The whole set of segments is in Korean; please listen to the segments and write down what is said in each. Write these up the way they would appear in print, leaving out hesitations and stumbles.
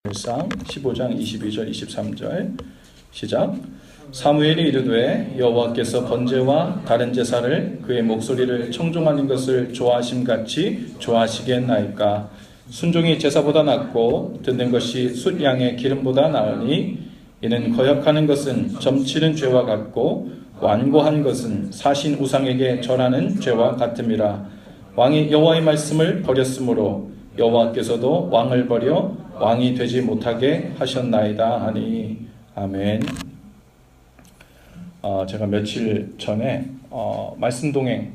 사무엘상 15장 22절 23절 시작. 사무엘이 이르되 여호와께서 번제와 다른 제사를 그의 목소리를 청종하는 것을 좋아하심같이 좋아하시겠나이까. 순종이 제사보다 낫고 듣는 것이 숫양의 기름보다 나으니 이는 거역하는 것은 점치는 죄와 같고 완고한 것은 사신 우상에게 절하는 죄와 같음이라. 왕이 여호와의 말씀을 버렸으므로 여호와께서도 왕을 버려 왕이 되지 못하게 하셨나이다 하니. 아멘. 제가 며칠 전에 말씀동행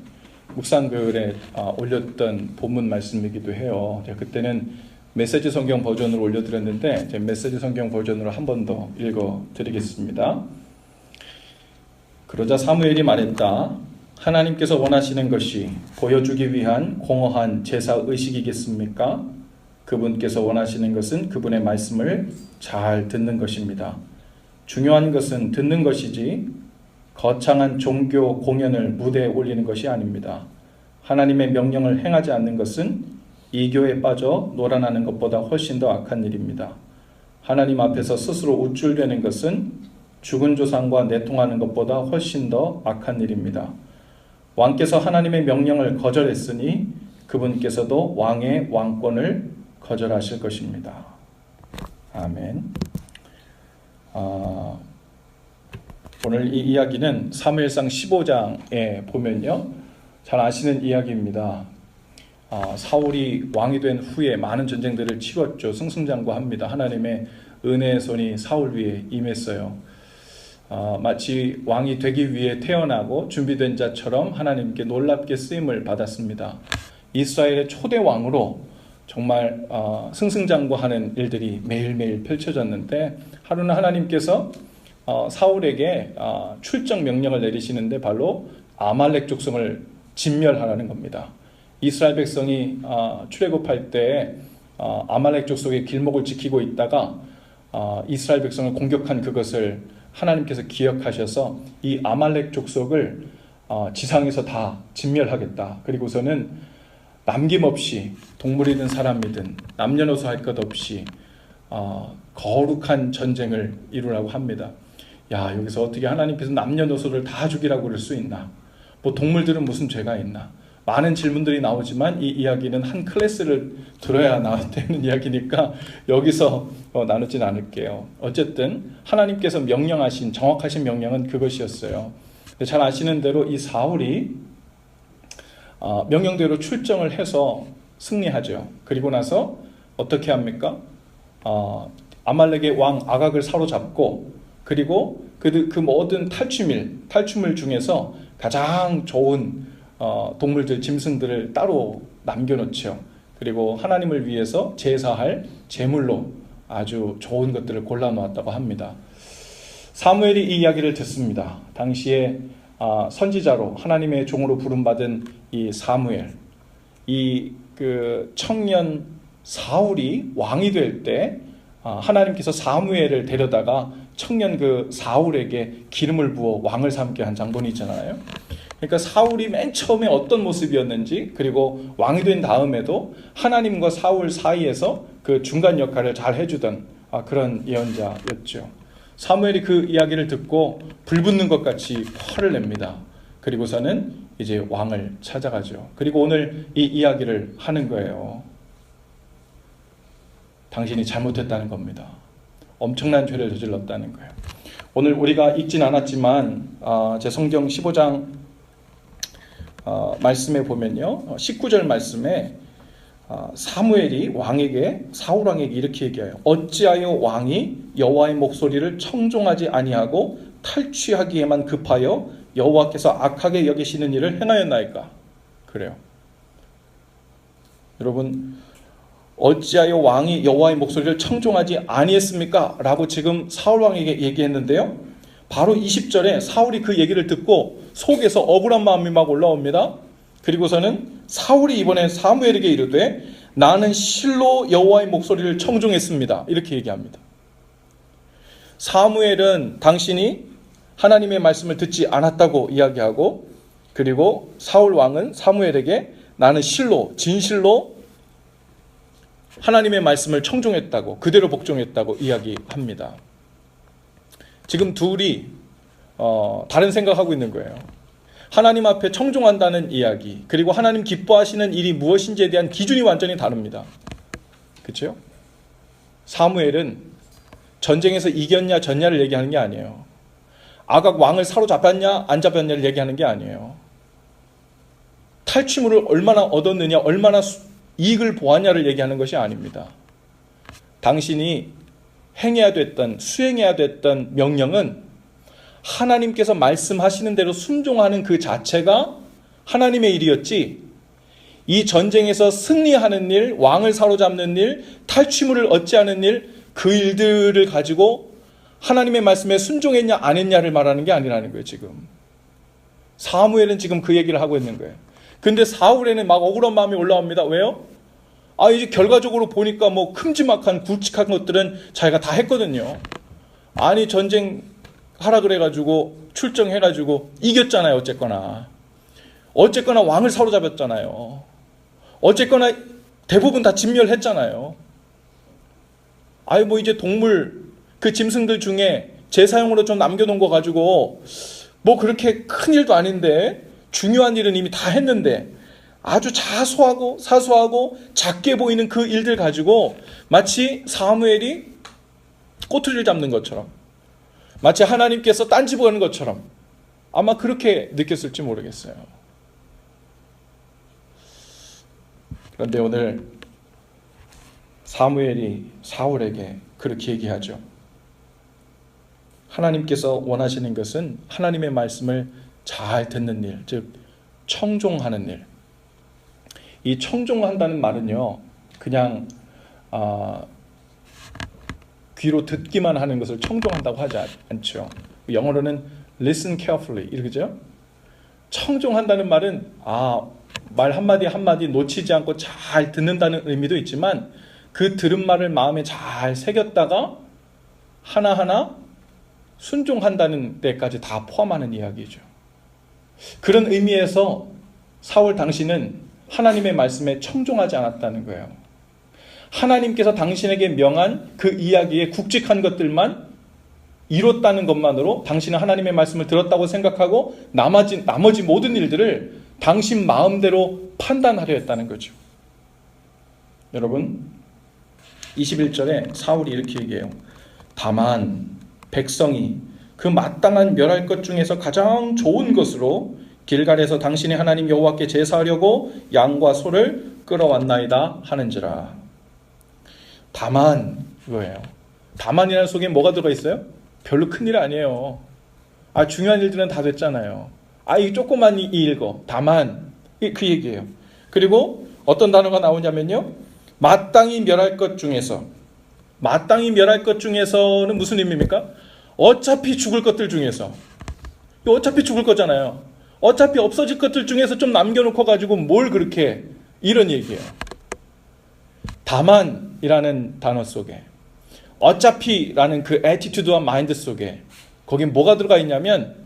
묵상글에 올렸던 본문 말씀이기도 해요. 그때는 메시지 성경 버전으로 올려드렸는데 제 메시지 성경 버전으로 한 번 더 읽어드리겠습니다. 그러자 사무엘이 말했다. 하나님께서 원하시는 것이 보여주기 위한 공허한 제사의식이겠습니까? 그분께서 원하시는 것은 그분의 말씀을 잘 듣는 것입니다. 중요한 것은 듣는 것이지 거창한 종교 공연을 무대에 올리는 것이 아닙니다. 하나님의 명령을 행하지 않는 것은 이교에 빠져 놀아나는 것보다 훨씬 더 악한 일입니다. 하나님 앞에서 스스로 우쭐대는 것은 죽은 조상과 내통하는 것보다 훨씬 더 악한 일입니다. 왕께서 하나님의 명령을 거절했으니 그분께서도 왕의 왕권을 거절하실 것입니다. 아멘. 오늘 이 이야기는 사무엘상 15장에 보면요, 잘 아시는 이야기입니다. 사울이 왕이 된 후에 많은 전쟁들을 치렀죠. 승승장구합니다. 하나님의 은혜의 손이 사울 위에 임했어요. 마치 왕이 되기 위해 태어나고 준비된 자처럼 하나님께 놀랍게 쓰임을 받았습니다. 이스라엘의 초대 왕으로 정말 승승장구하는 일들이 매일매일 펼쳐졌는데, 하루는 하나님께서 사울에게 출정 명령을 내리시는데 바로 아말렉 족속을 진멸하라는 겁니다. 이스라엘 백성이 출애굽할 때 아말렉 족속의 길목을 지키고 있다가 이스라엘 백성을 공격한 그것을 하나님께서 기억하셔서 이 아말렉 족속을 지상에서 다 진멸하겠다. 그리고서는 남김없이 동물이든 사람이든 남녀노소 할 것 없이 거룩한 전쟁을 이루라고 합니다. 야, 여기서 어떻게 하나님께서 남녀노소를 다 죽이라고 그럴 수 있나? 뭐 동물들은 무슨 죄가 있나? 많은 질문들이 나오지만 이 이야기는 한 클래스를 들어야 되는 이야기니까 여기서 나누진 않을게요. 어쨌든 하나님께서 명령하신 정확하신 명령은 그것이었어요. 잘 아시는 대로 이 사울이 명령대로 출정을 해서 승리하죠. 그리고 나서 어떻게 합니까? 아말렉의 왕 아각을 사로잡고, 그리고 그 모든 탈춤을 중에서 가장 좋은 동물들, 짐승들을 따로 남겨놓죠. 그리고 하나님을 위해서 제사할 제물로 아주 좋은 것들을 골라놓았다고 합니다. 사무엘이 이 이야기를 듣습니다. 당시에 선지자로 하나님의 종으로 부름받은 이 사무엘, 그 청년 사울이 왕이 될 때 하나님께서 사무엘을 데려다가 청년 그 사울에게 기름을 부어 왕을 삼게 한 장본이 있잖아요. 그러니까 사울이 맨 처음에 어떤 모습이었는지, 그리고 왕이 된 다음에도 하나님과 사울 사이에서 그 중간 역할을 잘 해주던 그런 예언자였죠. 사무엘이 그 이야기를 듣고 불붙는 것 같이 화를 냅니다. 그리고서는 이제 왕을 찾아가죠. 그리고 오늘 이 이야기를 하는 거예요. 당신이 잘못했다는 겁니다. 엄청난 죄를 저질렀다는 거예요. 오늘 우리가 읽진 않았지만 제 성경 15장 말씀에 보면요, 19절 말씀에 사무엘이 사울 왕에게 이렇게 얘기해요. 어찌하여 왕이 여호와의 목소리를 청종하지 아니하고 탈취하기에만 급하여 여호와께서 악하게 여기시는 일을 행하였나이까? 그래요. 여러분, 어찌하여 왕이 여호와의 목소리를 청종하지 아니했습니까? 라고 지금 사울 왕에게 얘기했는데요, 바로 20절에 사울이 그 얘기를 듣고 속에서 억울한 마음이 막 올라옵니다. 그리고서는 사울이 이번에 사무엘에게 이르되 나는 실로 여호와의 목소리를 청종했습니다. 이렇게 얘기합니다. 사무엘은 당신이 하나님의 말씀을 듣지 않았다고 이야기하고, 그리고 사울 왕은 사무엘에게 나는 실로, 진실로 하나님의 말씀을 청종했다고, 그대로 복종했다고 이야기합니다. 지금 둘이 다른 생각하고 있는 거예요. 하나님 앞에 청종한다는 이야기, 그리고 하나님 기뻐하시는 일이 무엇인지에 대한 기준이 완전히 다릅니다. 그렇죠? 사무엘은 전쟁에서 이겼냐 졌냐를 얘기하는 게 아니에요. 아각 왕을 사로잡았냐 안 잡았냐를 얘기하는 게 아니에요. 탈취물을 얼마나 얻었느냐, 얼마나 이익을 보았냐를 얘기하는 것이 아닙니다. 당신이 행해야 됐던, 수행해야 됐던 명령은 하나님께서 말씀하시는 대로 순종하는 그 자체가 하나님의 일이었지, 이 전쟁에서 승리하는 일, 왕을 사로잡는 일, 탈취물을 얻지 않은 일, 그 일들을 가지고 하나님의 말씀에 순종했냐 안 했냐를 말하는 게 아니라는 거예요. 지금 사무엘은 지금 그 얘기를 하고 있는 거예요. 근데 사울에는 막 억울한 마음이 올라옵니다. 왜요? 이제 결과적으로 보니까 뭐 큼지막한 굵직한 것들은 자기가 다 했거든요. 아니 전쟁 하라 그래가지고 출정해가지고 이겼잖아요. 어쨌거나 왕을 사로잡았잖아요. 어쨌거나 대부분 다 진멸했잖아요. 뭐 이제 동물 그 짐승들 중에 제사용으로 좀 남겨놓은 거 가지고 뭐 그렇게 큰 일도 아닌데, 중요한 일은 이미 다 했는데, 아주 사소하고 작게 보이는 그 일들 가지고 마치 사무엘이 꼬투리를 잡는 것처럼, 마치 하나님께서 딴지 보는 것처럼 아마 그렇게 느꼈을지 모르겠어요. 그런데 오늘 사무엘이 사울에게 그렇게 얘기하죠. 하나님께서 원하시는 것은 하나님의 말씀을 잘 듣는 일, 즉 청종하는 일. 이 청종한다는 말은요, 그냥 귀로 듣기만 하는 것을 청종한다고 하지 않죠. 영어로는 listen carefully 이러죠. 청종한다는 말은 말 한마디 한마디 놓치지 않고 잘 듣는다는 의미도 있지만, 그 들은 말을 마음에 잘 새겼다가 하나하나 순종한다는 데까지 다 포함하는 이야기죠. 그런 의미에서 사울 당신은 하나님의 말씀에 청종하지 않았다는 거예요. 하나님께서 당신에게 명한 그 이야기의 굵직한 것들만 이뤘다는 것만으로 당신은 하나님의 말씀을 들었다고 생각하고 나머지 모든 일들을 당신 마음대로 판단하려 했다는 거죠. 여러분, 21절에 사울이 이렇게 얘기해요. 다만 백성이 그 마땅한 멸할 것 중에서 가장 좋은 것으로 길갈에서 당신의 하나님 여호와께 제사하려고 양과 소를 끌어왔나이다 하는지라. 다만 이거예요. 다만이라는 속에 뭐가 들어가 있어요? 별로 큰일 아니에요. 중요한 일들은 다 됐잖아요. 이 조그만 이 일거. 다만 그 얘기예요. 그리고 어떤 단어가 나오냐면요, 마땅히 멸할 것 중에서. 마땅히 멸할 것 중에서는 무슨 의미입니까? 어차피 죽을 것들 중에서. 어차피 죽을 거잖아요. 어차피 없어질 것들 중에서 좀 남겨놓고 가지고 뭘 그렇게, 이런 얘기예요. 다만이라는 단어 속에, 어차피라는 그 애티튜드와 마인드 속에, 거긴 뭐가 들어가 있냐면,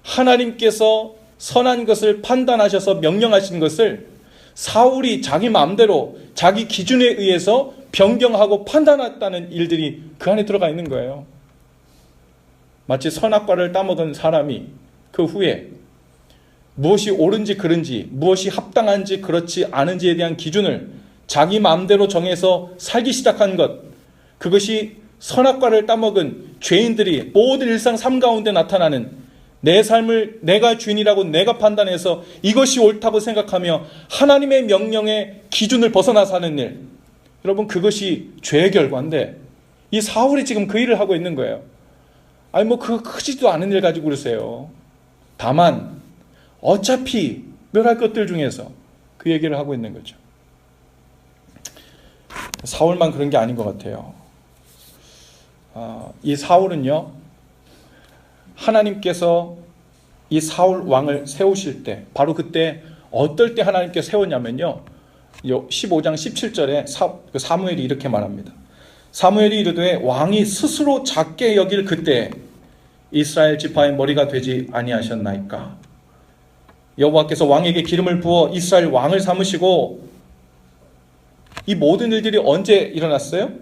하나님께서 선한 것을 판단하셔서 명령하신 것을 사울이 자기 마음대로 자기 기준에 의해서 변경하고 판단했다는 일들이 그 안에 들어가 있는 거예요. 마치 선악과를 따먹은 사람이 그 후에 무엇이 옳은지 그른지, 무엇이 합당한지 그렇지 않은지에 대한 기준을 자기 마음대로 정해서 살기 시작한 것, 그것이 선악과를 따먹은 죄인들이 모든 일상 삶 가운데 나타나는, 내 삶을 내가 주인이라고 내가 판단해서 이것이 옳다고 생각하며 하나님의 명령의 기준을 벗어나서 하는 일, 여러분 그것이 죄의 결과인데, 이 사울이 지금 그 일을 하고 있는 거예요. 그 크지도 않은 일 가지고 그러세요. 다만 어차피 멸할 것들 중에서 그 얘기를 하고 있는 거죠. 사울만 그런 게 아닌 것 같아요. 이 사울은요, 하나님께서 이 사울 왕을 세우실 때, 바로 그때 어떨 때 하나님께서 세웠냐면요, 15장 17절에 사무엘이 이렇게 말합니다. 사무엘이 이르되 왕이 스스로 작게 여길 그때 이스라엘 지파의 머리가 되지 아니하셨나이까. 여호와께서 왕에게 기름을 부어 이스라엘 왕을 삼으시고 이 모든 일들이 언제 일어났어요?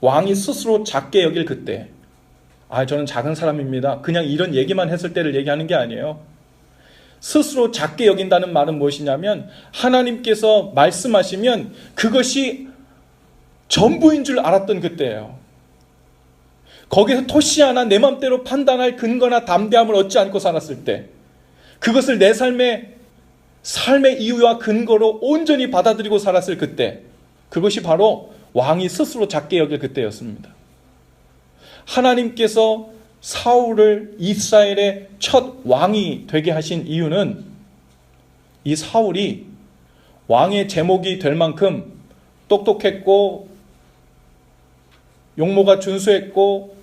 왕이 스스로 작게 여길 그때. 저는 작은 사람입니다. 그냥 이런 얘기만 했을 때를 얘기하는 게 아니에요. 스스로 작게 여긴다는 말은 무엇이냐면 하나님께서 말씀하시면 그것이 전부인 줄 알았던 그때예요. 거기서 토시 하나 내 맘대로 판단할 근거나 담대함을 얻지 않고 살았을 때, 그것을 내 삶의 이유와 근거로 온전히 받아들이고 살았을 그때, 그것이 바로 왕이 스스로 작게 여길 그때였습니다. 하나님께서 사울을 이스라엘의 첫 왕이 되게 하신 이유는 이 사울이 왕의 제목이 될 만큼 똑똑했고 용모가 준수했고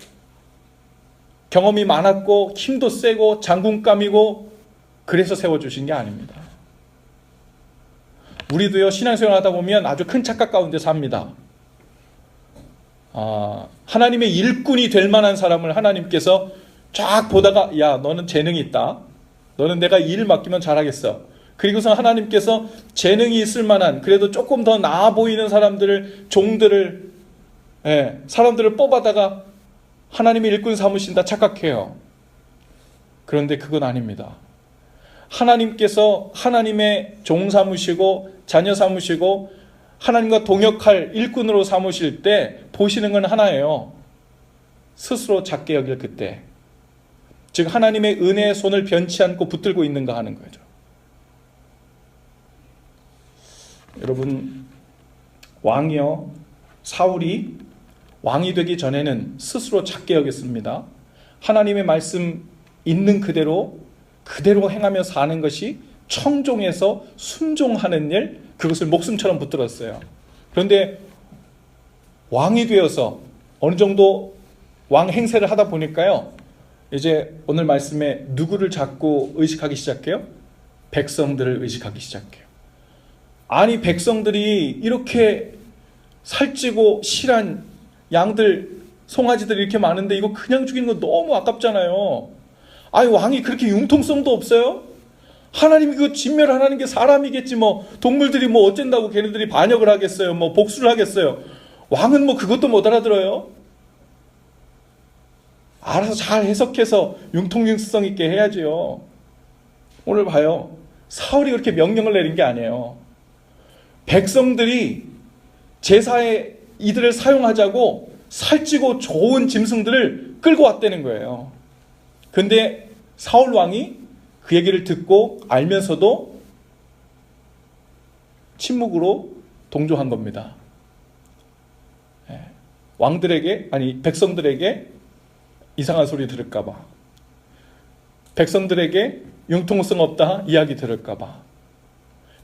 경험이 많았고 힘도 세고 장군감이고 그래서 세워주신 게 아닙니다. 우리도요, 신앙생활 하다 보면 아주 큰 착각 가운데 삽니다. 하나님의 일꾼이 될 만한 사람을 하나님께서 쫙 보다가, 야, 너는 재능이 있다. 너는 내가 일 맡기면 잘하겠어. 그리고서 하나님께서 재능이 있을 만한, 그래도 조금 더 나아 보이는 종들을 사람들을 뽑아다가 하나님의 일꾼 삼으신다 착각해요. 그런데 그건 아닙니다. 하나님께서 하나님의 종 삼으시고 자녀 삼으시고 하나님과 동역할 일꾼으로 삼으실 때 보시는 건 하나예요. 스스로 작게 여길 그때. 즉 하나님의 은혜의 손을 변치 않고 붙들고 있는가 하는 거죠. 여러분, 왕이요, 사울이 왕이 되기 전에는 스스로 작게 여겼습니다. 하나님의 말씀 있는 그대로 행하며 사는 것이 청종해서 순종하는 일, 그것을 목숨처럼 붙들었어요. 그런데 왕이 되어서 어느 정도 왕 행세를 하다 보니까요, 이제 오늘 말씀에 누구를 자꾸 의식하기 시작해요? 백성들을 의식하기 시작해요. 아니, 백성들이 이렇게 살찌고 실한 양들, 송아지들이 이렇게 많은데 이거 그냥 죽이는 거 너무 아깝잖아요. 아니, 왕이 그렇게 융통성도 없어요? 하나님이 그 진멸하는 게 사람이겠지, 동물들이 어쩐다고 걔네들이 반역을 하겠어요? 복수를 하겠어요? 왕은 그것도 못 알아들어요? 알아서 잘 해석해서 융통성 있게 해야지요. 오늘 봐요. 사울이 그렇게 명령을 내린 게 아니에요. 백성들이 제사에 이들을 사용하자고 살찌고 좋은 짐승들을 끌고 왔다는 거예요. 근데 사울 왕이 그 얘기를 듣고 알면서도 침묵으로 동조한 겁니다. 백성들에게 이상한 소리 들을까봐, 백성들에게 융통성 없다 이야기 들을까봐,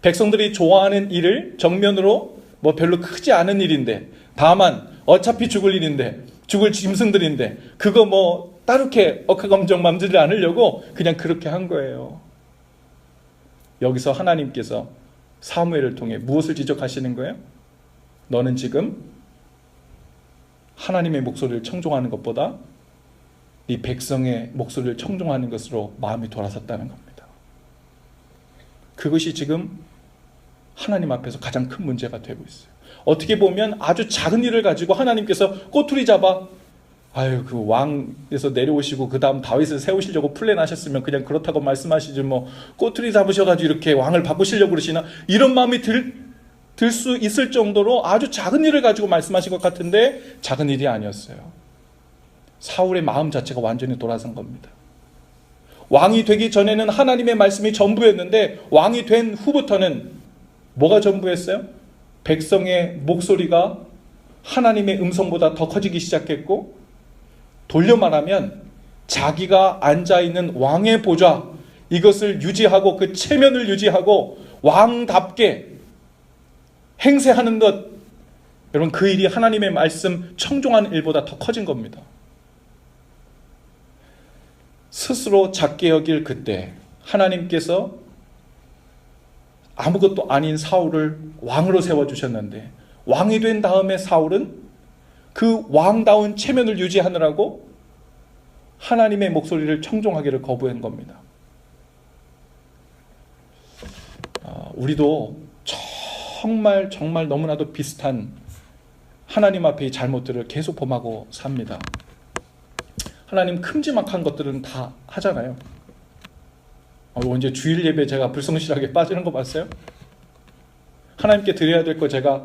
백성들이 좋아하는 일을 정면으로 별로 크지 않은 일인데, 다만 어차피 죽을 일인데, 죽을 짐승들인데 그거 따르게 억하감정 맘들지 않으려고 그냥 그렇게 한 거예요. 여기서 하나님께서 사무엘을 통해 무엇을 지적하시는 거예요? 너는 지금 하나님의 목소리를 청종하는 것보다 이 백성의 목소리를 청종하는 것으로 마음이 돌아섰다는 겁니다. 그것이 지금 하나님 앞에서 가장 큰 문제가 되고 있어요. 어떻게 보면 아주 작은 일을 가지고 하나님께서 꼬투리 잡아, 그 왕에서 내려오시고 그 다음 다윗을 세우시려고 플랜하셨으면 그냥 그렇다고 말씀하시지, 꼬투리 잡으셔가지고 이렇게 왕을 바꾸시려고 그러시나, 이런 마음이 들 수 있을 정도로 아주 작은 일을 가지고 말씀하신 것 같은데 작은 일이 아니었어요. 사울의 마음 자체가 완전히 돌아선 겁니다. 왕이 되기 전에는 하나님의 말씀이 전부였는데 왕이 된 후부터는 뭐가 전부였어요? 백성의 목소리가 하나님의 음성보다 더 커지기 시작했고, 돌려 말하면 자기가 앉아있는 왕의 보좌, 이것을 유지하고 그 체면을 유지하고 왕답게 행세하는 것, 여러분, 그 일이 하나님의 말씀 청종하는 일보다 더 커진 겁니다. 스스로 작게 여길 그때 하나님께서 아무것도 아닌 사울을 왕으로 세워주셨는데, 왕이 된 다음에 사울은 그 왕다운 체면을 유지하느라고 하나님의 목소리를 청종하기를 거부한 겁니다. 정말 너무나도 비슷한 하나님 앞의 잘못들을 계속 범하고 삽니다. 하나님 큼지막한 것들은 다 하잖아요. 언제 주일 예배 제가 불성실하게 빠지는 거 봤어요? 하나님께 드려야 될 거 제가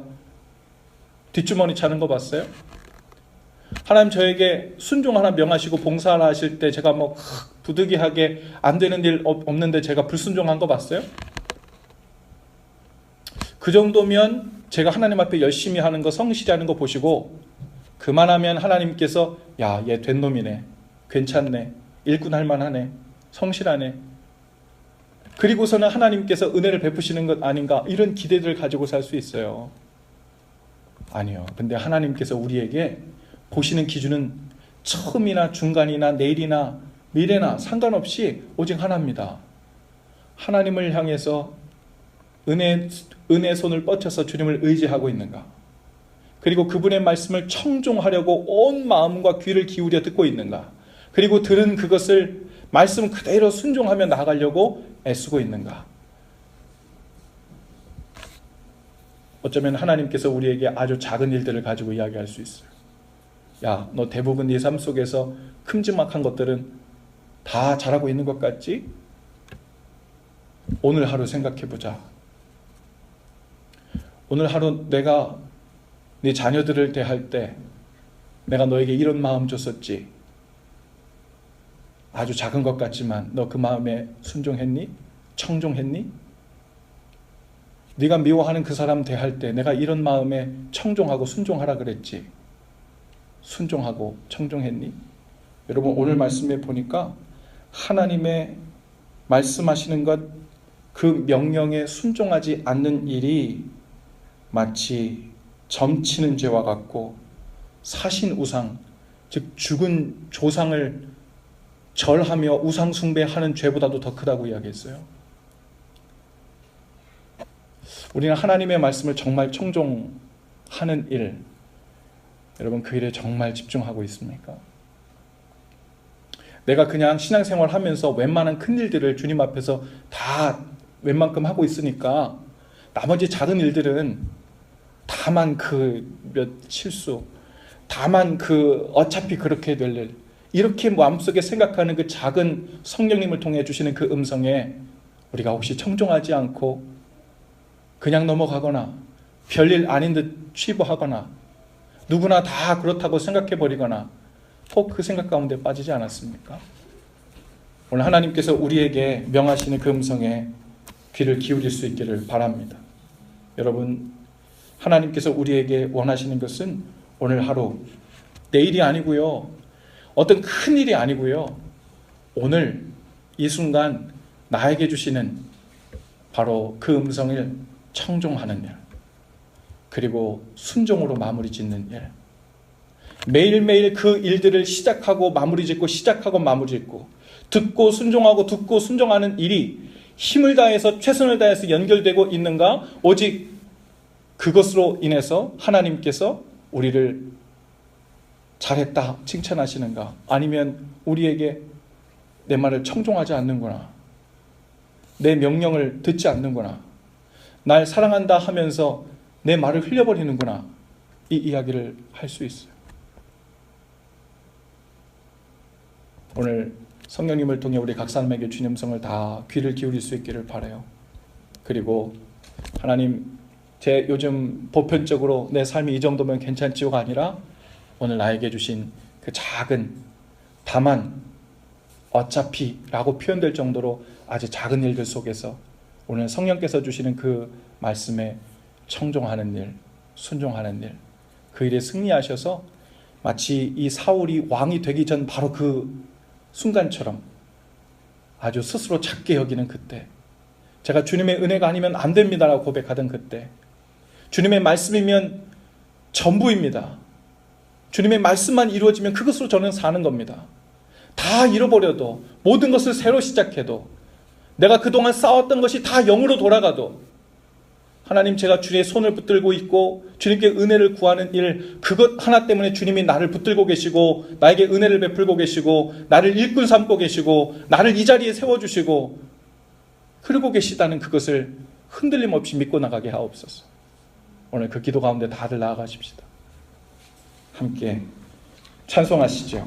뒷주머니 차는 거 봤어요? 하나님 저에게 순종 하나 명하시고 봉사 하나 하실 때 제가 뭐 부득이하게 안 되는 일 없는데 제가 불순종한 거 봤어요? 그 정도면 제가 하나님 앞에 열심히 하는 거, 성실히 하는 거 보시고 그만하면 하나님께서 야, 얘 된 놈이네, 괜찮네, 일꾼 할 만하네, 성실하네, 그리고서는 하나님께서 은혜를 베푸시는 것 아닌가, 이런 기대들을 가지고 살 수 있어요. 아니요. 근데 하나님께서 우리에게 보시는 기준은 처음이나 중간이나 내일이나 미래나 상관없이 오직 하나입니다. 하나님을 향해서 은혜의 손을 뻗쳐서 주님을 의지하고 있는가, 그리고 그분의 말씀을 청종하려고 온 마음과 귀를 기울여 듣고 있는가, 그리고 들은 그것을 말씀 그대로 순종하며 나아가려고 애쓰고 있는가. 어쩌면 하나님께서 우리에게 아주 작은 일들을 가지고 이야기할 수 있어요. 야, 너 대부분 네 삶 속에서 큼지막한 것들은 다 잘하고 있는 것 같지? 오늘 하루 생각해보자. 오늘 하루 내가 네 자녀들을 대할 때 내가 너에게 이런 마음 줬었지. 아주 작은 것 같지만 너 그 마음에 순종했니? 청종했니? 네가 미워하는 그 사람 대할 때 내가 이런 마음에 청종하고 순종하라 그랬지. 순종하고 청종했니? 여러분, 오늘 말씀에 보니까 하나님의 말씀하시는 것, 그 명령에 순종하지 않는 일이 마치 점치는 죄와 같고 사신 우상, 즉 죽은 조상을 절하며 우상 숭배하는 죄보다도 더 크다고 이야기했어요. 우리는 하나님의 말씀을 정말 청종하는 일, 여러분 그 일에 정말 집중하고 있습니까? 내가 그냥 신앙생활 하면서 웬만한 큰 일들을 주님 앞에서 다 웬만큼 하고 있으니까 나머지 작은 일들은 다만 그 몇 실수, 다만 그 어차피 그렇게 될 일, 이렇게 마음속에 생각하는 그 작은 성령님을 통해 주시는 그 음성에 우리가 혹시 청종하지 않고 그냥 넘어가거나 별일 아닌 듯 취부하거나 누구나 다 그렇다고 생각해버리거나 혹 그 생각 가운데 빠지지 않았습니까? 오늘 하나님께서 우리에게 명하시는 그 음성에 귀를 기울일 수 있기를 바랍니다. 여러분, 하나님께서 우리에게 원하시는 것은 오늘 하루, 내일이 아니고요, 어떤 큰 일이 아니고요, 오늘 이 순간 나에게 주시는 바로 그 음성을 청종하는 일, 그리고 순종으로 마무리 짓는 일, 매일매일 그 일들을 시작하고 마무리 짓고 시작하고 마무리 짓고 듣고 순종하고 듣고 순종하는 일이 힘을 다해서 최선을 다해서 연결되고 있는가? 오직 그것으로 인해서 하나님께서 우리를 잘했다 칭찬하시는가? 아니면 우리에게 내 말을 청종하지 않는구나, 내 명령을 듣지 않는구나, 날 사랑한다 하면서 내 말을 흘려버리는구나, 이 이야기를 할 수 있어요. 오늘 성령님을 통해 우리 각 사람에게 주님 음성을 다 귀를 기울일 수 있기를 바라요. 그리고 하나님, 제 요즘 보편적으로 내 삶이 이 정도면 괜찮지요가 아니라 오늘 나에게 주신 그 작은, 다만 어차피 라고 표현될 정도로 아주 작은 일들 속에서 오늘 성령께서 주시는 그 말씀에 청종하는 일, 순종하는 일, 그 일에 승리하셔서 마치 이 사울이 왕이 되기 전 바로 그 순간처럼 아주 스스로 작게 여기는 그때, 제가 주님의 은혜가 아니면 안 됩니다라고 고백하던 그때, 주님의 말씀이면 전부입니다, 주님의 말씀만 이루어지면 그것으로 저는 사는 겁니다, 다 잃어버려도, 모든 것을 새로 시작해도, 내가 그동안 쌓았던 것이 다 영으로 돌아가도 하나님, 제가 주님의 손을 붙들고 있고 주님께 은혜를 구하는 일, 그것 하나 때문에 주님이 나를 붙들고 계시고 나에게 은혜를 베풀고 계시고 나를 일꾼 삼고 계시고 나를 이 자리에 세워주시고 그러고 계시다는 그것을 흔들림 없이 믿고 나가게 하옵소서. 오늘 그 기도 가운데 다들 나아가십시다. 함께 찬송하시죠.